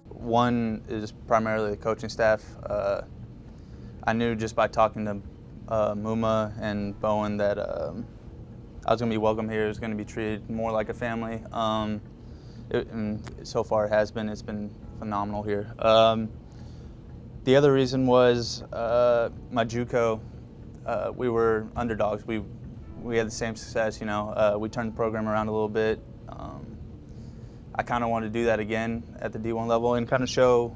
One is primarily the coaching staff. I knew just by talking to Muma and Bowen that I was going to be welcome here. It was going to be treated more like a family. And so far it has been. It's been phenomenal here. The other reason was my JUCO. We were underdogs. We had the same success. We turned the program around a little bit. I kind of wanted to do that again at the D1 level and kind of show,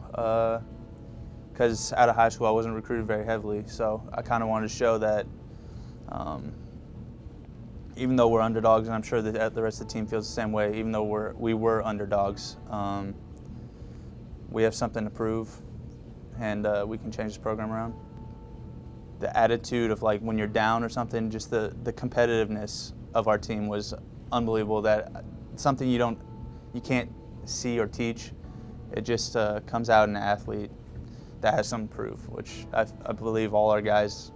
because out of high school I wasn't recruited very heavily, so I kind of wanted to show that even though we're underdogs, and I'm sure that the rest of the team feels the same way, even though we were underdogs, we have something to prove, and we can change this program around. The attitude of like when you're down or something, just the competitiveness of our team was unbelievable. That something you can't see or teach. It just comes out in an athlete that has some proof, which I believe all our guys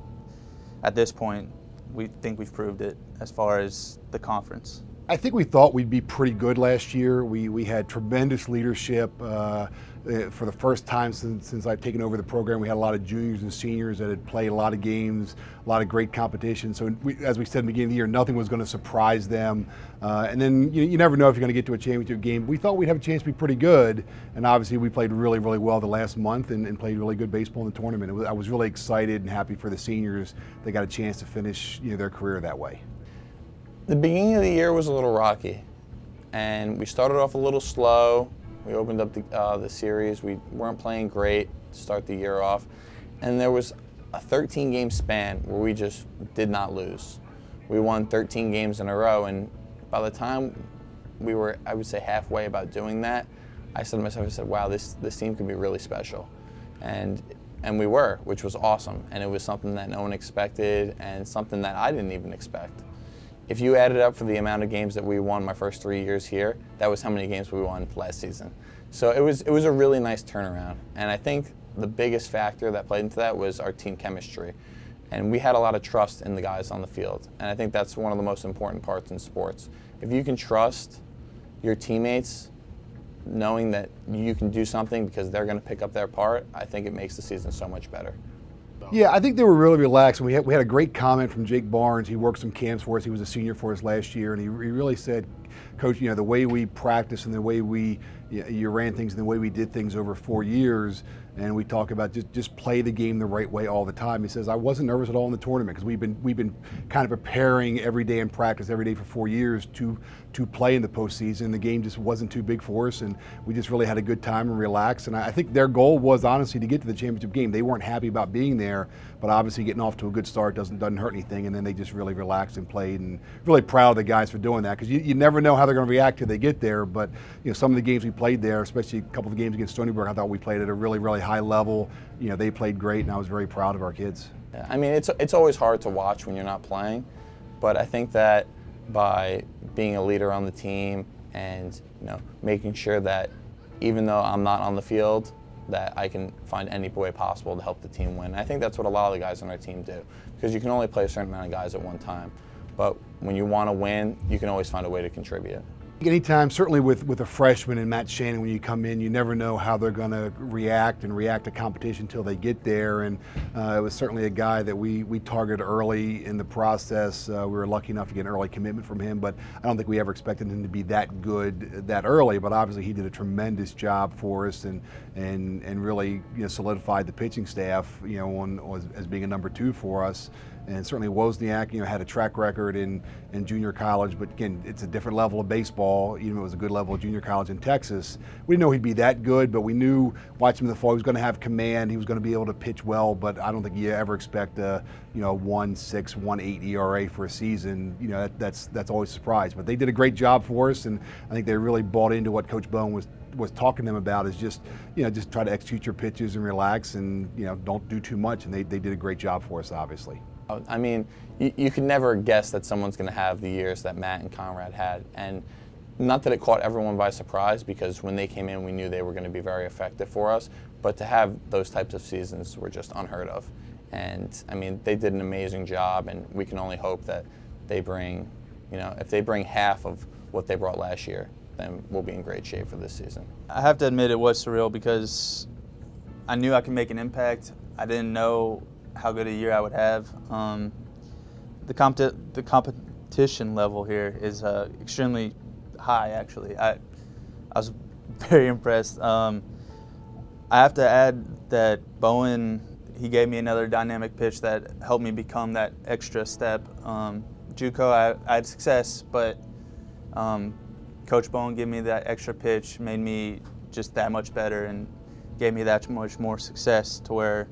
at this point, we think we've proved it as far as the conference. I think we thought we'd be pretty good last year. We had tremendous leadership. For the first time since I've taken over the program, we had a lot of juniors and seniors that had played a lot of games, a lot of great competition. So as we said in the beginning of the year, nothing was going to surprise them. And then you never know if you're going to get to a championship game. We thought we'd have a chance to be pretty good, and obviously we played really, really well the last month and played really good baseball in the tournament. I was really excited and happy for the seniors. They got a chance to finish their career that way. The beginning of the year was a little rocky, and we started off a little slow. We opened up the series. We weren't playing great to start the year off, and there was a 13-game span where we just did not lose. We won 13 games in a row, and by the time we were, I would say, halfway about doing that, I said to myself, wow, this team could be really special. And we were, which was awesome, and it was something that no one expected and something that I didn't even expect. If you added up for the amount of games that we won my first 3 years here, that was how many games we won last season. So it was a really nice turnaround. And I think the biggest factor that played into that was our team chemistry. And we had a lot of trust in the guys on the field. And I think that's one of the most important parts in sports. If you can trust your teammates, knowing that you can do something because they're going to pick up their part, I think it makes the season so much better. Yeah, I think they were really relaxed. We had a great comment from Jake Barnes. He worked some camps for us. He was a senior for us last year, and he really said, Coach, the way we practice and the way you ran things and the way we did things over 4 years, and we talk about just play the game the right way all the time. He says, I wasn't nervous at all in the tournament because we've been kind of preparing every day in practice every day for 4 years to play in the postseason. The game just wasn't too big for us, and we just really had a good time and relaxed. And I think their goal was honestly to get to the championship game. They weren't happy about being there, but obviously getting off to a good start doesn't hurt anything. And then they just really relaxed and played, and really proud of the guys for doing that because you never know how they're going to react till they get there. But some of the games we played there, especially a couple of games against Stony Brook, I thought we played at a really, really high level. They played great, and I was very proud of our kids. Yeah, I mean, it's always hard to watch when you're not playing, but I think that by being a leader on the team and making sure that even though I'm not on the field, that I can find any way possible to help the team win. I think that's what a lot of the guys on our team do, because you can only play a certain amount of guys at one time. But when you want to win, you can always find a way to contribute. Anytime, certainly with a freshman and Matt Shannon, when you come in, you never know how they're going to react to competition until they get there. And it was certainly a guy that we targeted early in the process. We were lucky enough to get an early commitment from him, but I don't think we ever expected him to be that good that early. But obviously, he did a tremendous job for us and really solidified the pitching staff as being a number 2 for us. And certainly Wozniak, had a track record in junior college, but again, it's a different level of baseball. Even though it was a good level of junior college in Texas, we didn't know he'd be that good, but we knew watching him in the fall he was going to have command. He was going to be able to pitch well, but I don't think you ever expect a 1.6, 1.8 ERA for a season. That's always a surprise. But they did a great job for us, and I think they really bought into what Coach Bowen was talking to them about, is just try to execute your pitches and relax, and don't do too much. And they did a great job for us, obviously. I mean, you could never guess that someone's going to have the years that Matt and Conrad had. And not that it caught everyone by surprise, because when they came in, we knew they were going to be very effective for us. But to have those types of seasons were just unheard of. And, I mean, they did an amazing job, and we can only hope that they bring, if they bring half of what they brought last year, then we'll be in great shape for this season. I have to admit it was surreal because I knew I could make an impact. I didn't know how good a year I would have. The competition level here is extremely high, actually. I was very impressed. I have to add that Bowen, he gave me another dynamic pitch that helped me become that extra step. JUCO, I had success, but Coach Bowen gave me that extra pitch, made me just that much better, and gave me that much more success to where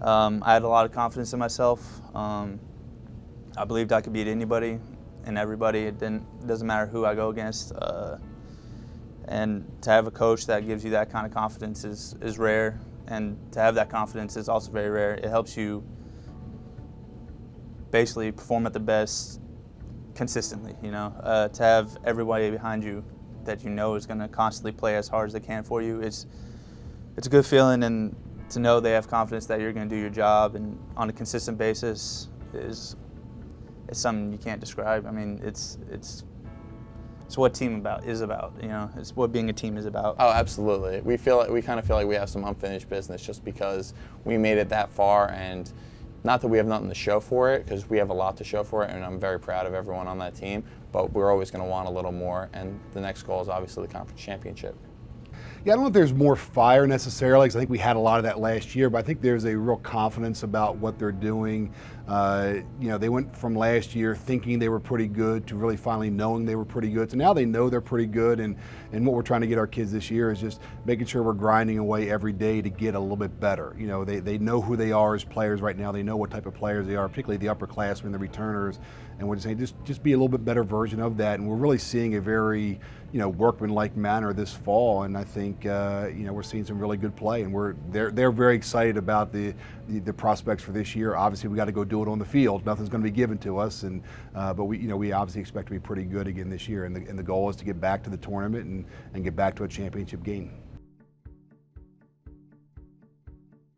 I had a lot of confidence in myself. I believed I could beat anybody and everybody. It doesn't matter who I go against. And to have a coach that gives you that kind of confidence is rare, and to have that confidence is also very rare. It helps you basically perform at the best consistently, to have everybody behind you that you know is going to constantly play as hard as they can for you. It's a good feeling, and to know they have confidence that you're going to do your job and on a consistent basis is something you can't describe. I mean, it's what team is about. It's what being a team is about. Oh, absolutely. We kind of feel like we have some unfinished business just because we made it that far, and not that we have nothing to show for it, because we have a lot to show for it, and I'm very proud of everyone on that team. But we're always going to want a little more, and the next goal is obviously the conference championship. Yeah, I don't know if there's more fire necessarily, because I think we had a lot of that last year, but I think there's a real confidence about what they're doing. They went from last year thinking they were pretty good to really finally knowing they were pretty good. So now they know they're pretty good, and what we're trying to get our kids this year is just making sure we're grinding away every day to get a little bit better. They know who they are as players right now. They know what type of players they are, particularly the upperclassmen, the returners, and we're just saying just be a little bit better version of that. And we're really seeing a very workmanlike manner this fall, and I think we're seeing some really good play, and they're very excited about the prospects for this year. Obviously, we got to go do it on the field. Nothing's going to be given to us, but we obviously expect to be pretty good again this year, and the goal is to get back to the tournament and get back to a championship game.